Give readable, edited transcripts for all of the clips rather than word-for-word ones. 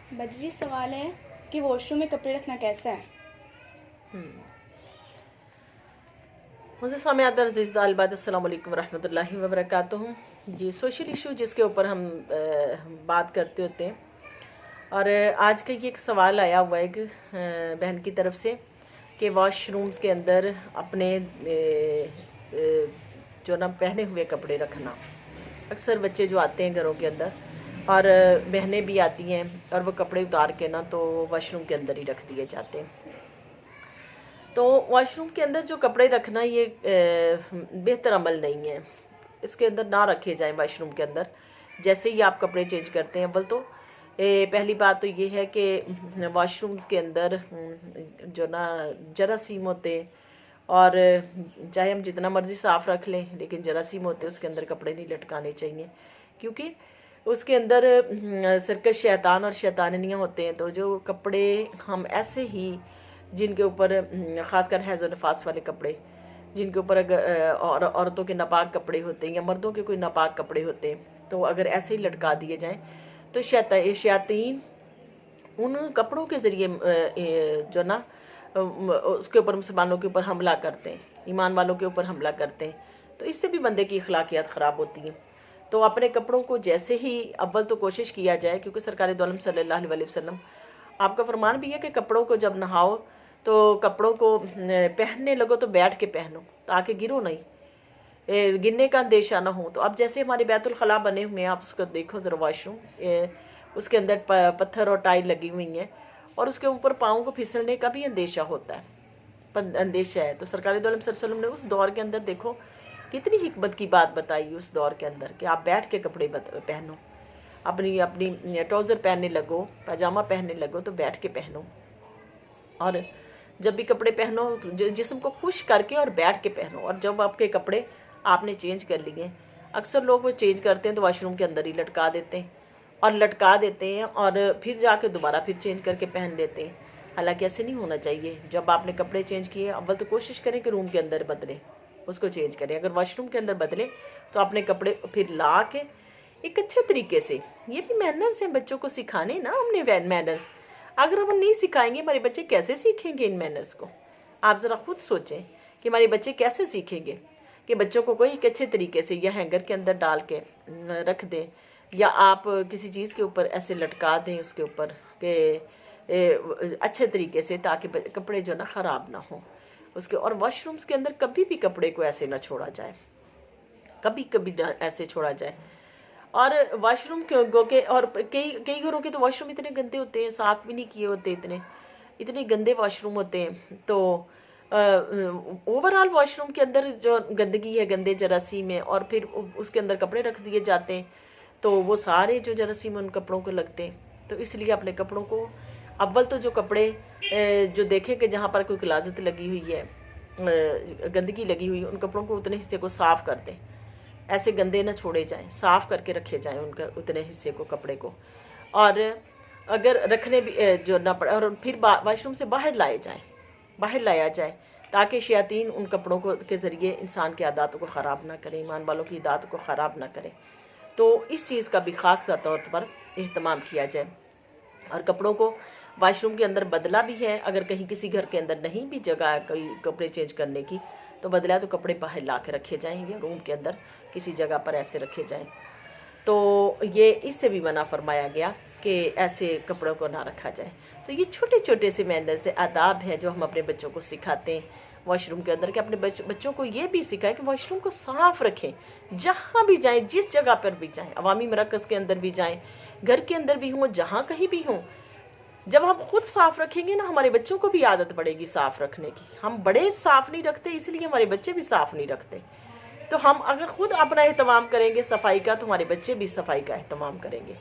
बदरी सवाल है कि वॉशरूम में कपड़े रखना कैसा है। मुझे सामयात अज़ीज़ तालिबात अस्सलाम वालेकुम रहमतुल्लाहि व बरकातुहू। जी, सोशल इशू जिसके ऊपर हम बात करते होते हैं, और आज का ये एक सवाल आया हुआ है एक बहन की तरफ से कि वॉशरूम्स के अंदर अपने जो ना पहने हुए कपड़े रखना। अक्सर बच्चे जो आते हैं घरों के अंदर और बहनें भी आती हैं और वो कपड़े उतार के ना तो वॉशरूम के अंदर ही रख दिए जाते हैं। तो वॉशरूम के अंदर जो कपड़े रखना ये बेहतर अमल नहीं है। इसके अंदर ना रखे जाएं वॉशरूम के अंदर। जैसे ही आप कपड़े चेंज करते हैं, अव्वल तो पहली बात तो ये है कि वॉशरूम्स के अंदर जो ना जरासीम होते हैं, और चाहे हम जितना मर्जी साफ़ रख लें लेकिन जरासीम होते हैं, उसके अंदर कपड़े नहीं लटकाने चाहिए, क्योंकि उसके अंदर सरकश शैतान और शैतानियाँ होते हैं। तो जो कपड़े हम ऐसे ही जिनके ऊपर ख़ासकर हैज़ और नफास वाले कपड़े, जिनके ऊपर अगर औरतों के नापाक कपड़े होते हैं या मर्दों के कोई नापाक कपड़े होते हैं, तो अगर ऐसे ही लटका दिए जाएं तो शैतान उन कपड़ों के ज़रिए जो ना उसके ऊपर मुसलमानों के ऊपर हमला करते हैं, ईमान वालों के ऊपर हमला करते हैं। तो इससे भी बंदे की अखलाकियात ख़राब होती हैं। तो अपने कपड़ों को जैसे ही अव्वल तो कोशिश किया जाए, क्योंकि सरकार दो आलम सल्लल्लाहु अलैहि वसल्लम आपका फरमान भी है कि कपड़ों को जब नहाओ तो कपड़ों को पहनने लगो तो बैठ के पहनो ताकि गिरो नहीं, गिरने का अंदेशा ना हो। तो अब जैसे हमारे बैतुल खला बने हुए हैं, आप उसको देखो ज़रा वॉशरूम, उसके अंदर पत्थर और टाइल लगी हुई हैं और उसके ऊपर पाँव को फिसलने का भी अंदेशा होता है, अंदेशा है। तो सरकार दो आलम सल्लल्लाहु अलैहि वसल्लम ने उस दौर के अंदर देखो कितनी हिकमत की बात बताई उस दौर के अंदर कि आप बैठ के कपड़े पहनो, अपनी ट्राउज़र पहनने लगो, पैजामा पहनने लगो तो बैठ के पहनो, और जब भी कपड़े पहनो तो जिस्म को खुश करके और बैठ के पहनो। और जब आपके कपड़े आपने चेंज कर लिए, अक्सर लोग वो चेंज करते हैं तो वॉशरूम के अंदर ही लटका देते हैं और फिर जाके दोबारा फिर चेंज करके पहन लेते हैं। हालांकि ऐसे नहीं होना चाहिए। जब आपने कपड़े चेंज किए, अव्वल तो कोशिश करें कि रूम के अंदर बदलें, उसको चेंज करें। अगर वॉशरूम के अंदर बदले तो अपने कपड़े फिर ला के एक अच्छे तरीके से, ये भी मैनर्स हैं बच्चों को सिखाने ना, हमने मैनर्स अगर हम नहीं सिखाएंगे हमारे बच्चे कैसे सीखेंगे इन मैनर्स को। आप ज़रा खुद सोचें कि हमारे बच्चे कैसे सीखेंगे कि बच्चों को कोई एक अच्छे तरीके से या हैंगर के अंदर डाल के रख दें, या आप किसी चीज़ के ऊपर ऐसे लटका दें उसके ऊपर कि अच्छे तरीके से, ताकि कपड़े जो ना ख़राब ना हो उसके। और वॉशरूम्स के अंदर कभी भी कपड़े को ऐसे ना छोड़ा जाए, कभी ना ऐसे छोड़ा जाए। और वॉशरूम के और कई घरों के तो वॉशरूम इतने गंदे होते हैं, साफ़ भी नहीं किए होते, इतने गंदे वॉशरूम होते हैं। तो ओवरऑल वॉशरूम के अंदर जो गंदगी है, गंदे जरासीम है, और फिर उसके अंदर कपड़े रख दिए जाते हैं तो वो सारे जो जरासीम उन कपड़ों को लगते हैं। तो इसलिए अपने कपड़ों को अव्वल तो जो कपड़े जो देखें कि जहाँ पर कोई गलाजत लगी हुई है, गंदगी लगी हुई है, उन कपड़ों को उतने हिस्से को साफ़ कर दें, ऐसे गंदे ना छोड़े जाएं, साफ़ करके रखे जाएं उनका उतने हिस्से को, कपड़े को। और अगर रखने भी जो ना पड़े, और फिर वॉशरूम से बाहर लाया जाए ताकि शयातीन उन कपड़ों को के ज़रिए इंसान की आदतों को ख़राब ना करें, ईमान वालों की आदत को ख़राब ना करें। तो इस चीज़ का भी ख़ास तौर पर एहतमाम किया जाए। और कपड़ों को वॉशरूम के अंदर बदला भी है, अगर कहीं किसी घर के अंदर नहीं भी जगह कोई कपड़े चेंज करने की तो बदला तो कपड़े बाहर ला के रखे जाएँ या रूम के अंदर किसी जगह पर ऐसे रखे जाएँ। तो ये इससे भी मना फरमाया गया कि ऐसे कपड़ों को ना रखा जाए। तो ये छोटे छोटे से मैनर से आदाब हैं जो हम अपने बच्चों को सिखाते हैं वॉशरूम के अंदर, कि अपने बच्चों को ये भी सिखाएं कि वॉशरूम को साफ़ रखें। जहाँ भी जाएं, जिस जगह पर भी जाएं, अवामी मरकज़ के अंदर भी जाएं, घर के अंदर भी हों, जहाँ कहीं भी हों, जब हम खुद साफ़ रखेंगे ना, हमारे बच्चों को भी आदत पड़ेगी साफ़ रखने की। हम बड़े साफ़ नहीं रखते, इसलिए हमारे बच्चे भी साफ़ नहीं रखते। तो हम अगर खुद अपना एहतमाम करेंगे सफाई का तो हमारे बच्चे भी सफाई का एहतमाम करेंगे।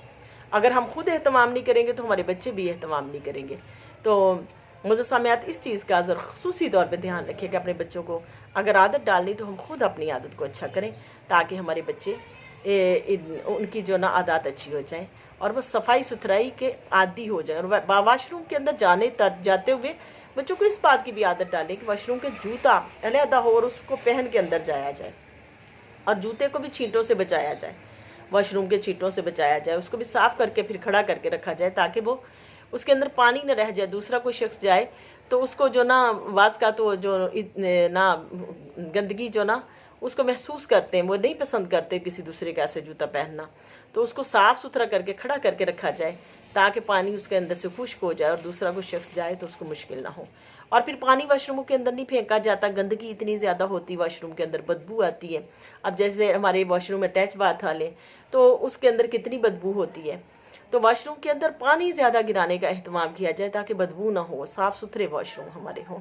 अगर हम खुद एहतमाम नहीं करेंगे तो हमारे बच्चे भी एहतमाम नहीं करेंगे। तो मुझे सामयात इस चीज़ का ज़रा ख़ुसूसी तौर पे ध्यान रखें कि अपने बच्चों को अगर आदत डालनी तो हम खुद अपनी आदत को अच्छा करें, ताकि हमारे बच्चे उनकी जो ना आदत अच्छी हो जाए और वो सफाई सुथराई के आदी हो जाए। और वॉशरूम के अंदर जाते हुए बच्चों को इस बात की भी आदत डालें कि वॉशरूम के जूता अलहदा हो और उसको पहन के अंदर जाया जाए, और जूते को भी छींटों से बचाया जाए। واش روم کے چھینٹوں سے بچایا جائے، اس کو بھی صاف کر کے پھر کھڑا کر کے رکھا جائے تاکہ وہ اس کے اندر پانی نہ رہ جائے، دوسرا کوئی شخص جائے تو اس کو جو نا بعض کا تو جو نا گندگی جو نا اس کو محسوس کرتے ہیں، وہ نہیں پسند کرتے کسی دوسرے کا ایسے جوتا پہننا، تو اس کو صاف ستھرا کر کے کھڑا کر کے رکھا جائے تاکہ پانی اس کے اندر سے خشک ہو جائے اور دوسرا کوئی شخص جائے تو اس کو مشکل نہ ہو۔ اور پھر پانی واش روموں کے اندر نہیں پھینکا جاتا، گندگی اتنی زیادہ ہوتی واش روم کے اندر، بدبو آتی ہے۔ اب جیسے ہمارے واش روم اٹیچ باتھ والے تو اس کے اندر کتنی بدبو ہوتی ہے، تو واش روم کے اندر پانی زیادہ گرانے کا اہتمام کیا جائے تاکہ بدبو نہ ہو، صاف ستھرے واش روم ہمارے ہوں،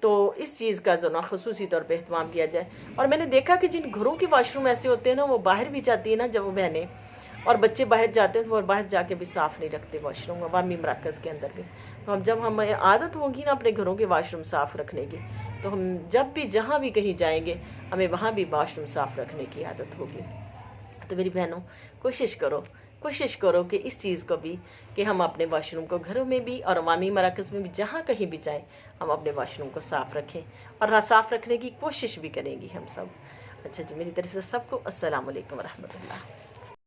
تو اس چیز کا جو نا خصوصی طور پہ اہتمام کیا جائے۔ اور میں نے دیکھا کہ جن گھروں کے واش روم ایسے ہوتے ہیں نا، وہ باہر بھی جاتی ہیں نا جب وہ بہنیں اور بچے باہر جاتے ہیں تو وہ باہر جا کے بھی صاف نہیں رکھتے واش روم، عوامی مراکز کے اندر بھی۔ تو جب ہمیں عادت ہوگی نا اپنے گھروں کے واش روم صاف رکھنے کی، تو ہم جب بھی جہاں بھی کہیں جائیں گے ہمیں وہاں بھی واش روم صاف رکھنے کی عادت ہوگی۔ تو میری بہنوں کوشش کرو کہ اس چیز کو بھی کہ ہم اپنے واش روم کو گھروں میں بھی اور عوامی مراکز میں بھی جہاں کہیں بھی جائیں ہم اپنے واش روم کو صاف رکھیں، اور صاف رکھنے کی کوشش بھی کریں گی ہم سب۔ اچھا جی، میری طرف سے سب کو السلام علیکم ورحمۃ اللہ۔